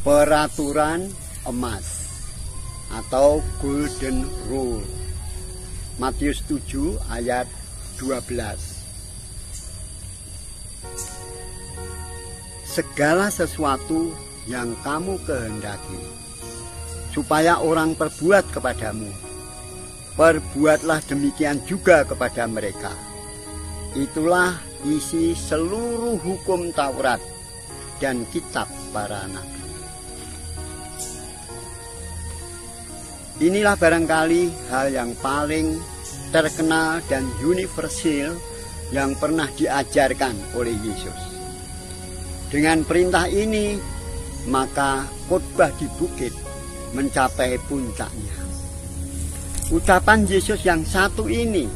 peraturan emas atau golden rule. Matius 7 ayat 12. Segala sesuatu yang kamu kehendaki supaya orang perbuat kepadamu, perbuatlah demikian juga kepada mereka. Itulah isi seluruh hukum Taurat dan kitab para nabi. Inilah barangkali hal yang paling terkenal dan universal yang pernah diajarkan oleh Yesus. Dengan perintah ini, maka khotbah di bukit mencapai puncaknya. Ucapan Yesus yang satu ini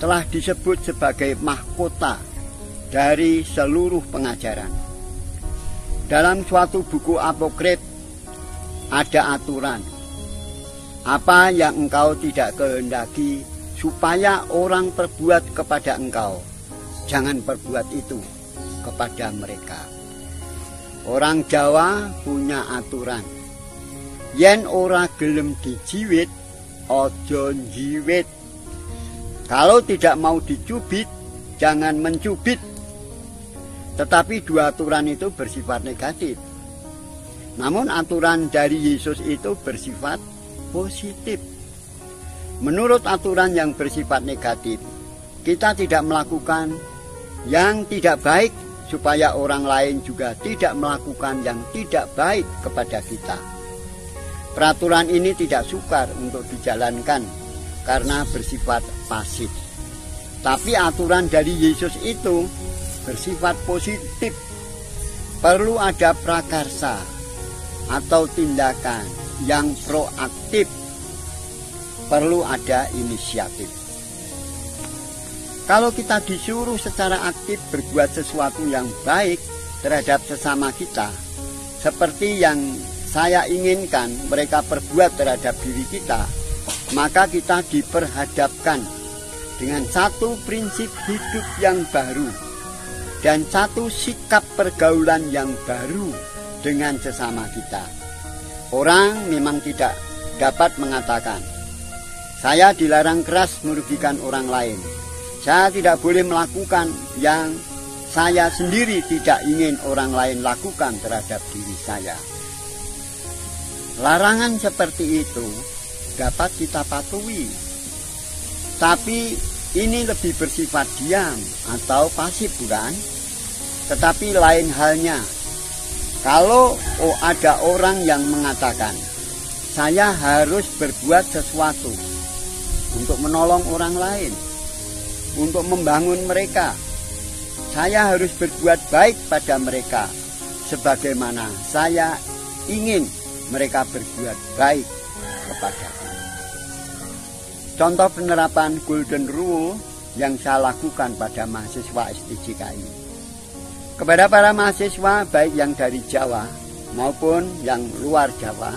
telah disebut sebagai mahkota dari seluruh pengajaran. Dalam suatu buku apokrif ada aturan. Apa yang engkau tidak kehendaki supaya orang perbuat kepada engkau, jangan perbuat itu kepada mereka. Orang Jawa punya aturan. Yen ora gelem dijiwit, ojo njiwit. Kalau tidak mau dicubit, jangan mencubit. Tetapi dua aturan itu bersifat negatif. Namun aturan dari Yesus itu bersifat positif. Menurut aturan yang bersifat negatif, kita tidak melakukan yang tidak baik supaya orang lain juga tidak melakukan yang tidak baik kepada kita. Peraturan ini tidak sukar untuk dijalankan karena bersifat pasif. Tapi aturan dari Yesus itu bersifat positif. Perlu ada prakarsa atau tindakan yang proaktif. Perlu ada inisiatif. Kalau kita disuruh secara aktif berbuat sesuatu yang baik terhadap sesama kita, seperti yang saya inginkan mereka perbuat terhadap diri kita, maka kita diperhadapkan dengan satu prinsip hidup yang baru dan satu sikap pergaulan yang baru dengan sesama kita. Orang memang tidak dapat mengatakan, saya dilarang keras merugikan orang lain. Saya tidak boleh melakukan yang saya sendiri tidak ingin orang lain lakukan terhadap diri saya. Larangan seperti itu dapat kita patuhi. Tapi ini lebih bersifat diam atau pasif, bukan? Tetapi lain halnya kalau ada orang yang mengatakan, saya harus berbuat sesuatu untuk menolong orang lain, untuk membangun mereka. Saya harus berbuat baik pada mereka, sebagaimana saya ingin mereka berbuat baik kepadaku. Contoh penerapan Golden Rule yang saya lakukan pada mahasiswa STJKI. Kepada para mahasiswa baik yang dari Jawa maupun yang luar Jawa,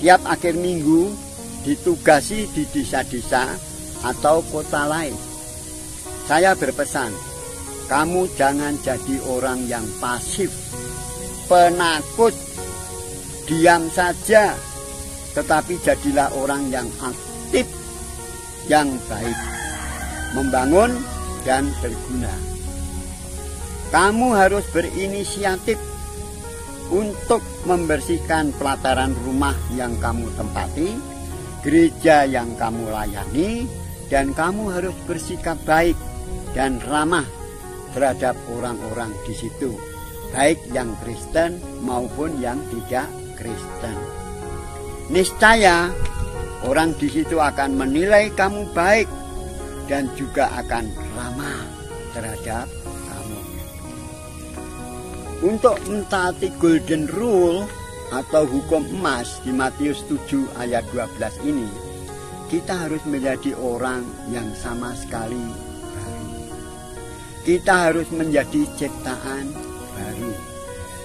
tiap akhir minggu ditugasi di desa-desa atau kota lain. Saya berpesan, kamu jangan jadi orang yang pasif, penakut, diam saja, tetapi jadilah orang yang aktif, yang baik, membangun dan berguna. Kamu harus berinisiatif untuk membersihkan pelataran rumah yang kamu tempati, gereja yang kamu layani, dan kamu harus bersikap baik dan ramah terhadap orang-orang di situ, baik yang Kristen maupun yang tidak Kristen. Niscaya orang di situ akan menilai kamu baik dan juga akan ramah terhadap kamu. Untuk mentaati Golden Rule atau hukum emas di Matius 7 ayat 12 ini, kita harus menjadi orang yang sama sekali baru. Kita harus menjadi ciptaan baru.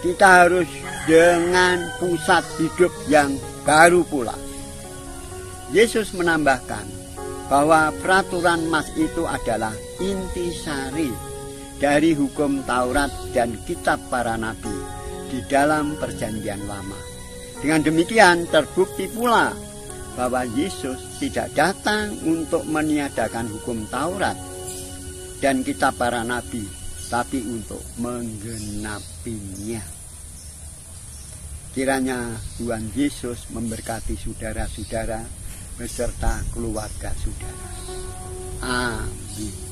Kita harus dengan pusat hidup yang baru pula. Yesus menambahkan bahwa peraturan emas itu adalah intisari dari hukum Taurat dan kitab para nabi di dalam perjanjian lama. Dengan demikian terbukti pula bahwa Yesus tidak datang untuk meniadakan hukum Taurat dan kitab para nabi, tapi untuk menggenapinya. Kiranya Tuhan Yesus memberkati saudara-saudara beserta keluarga saudara. Amin.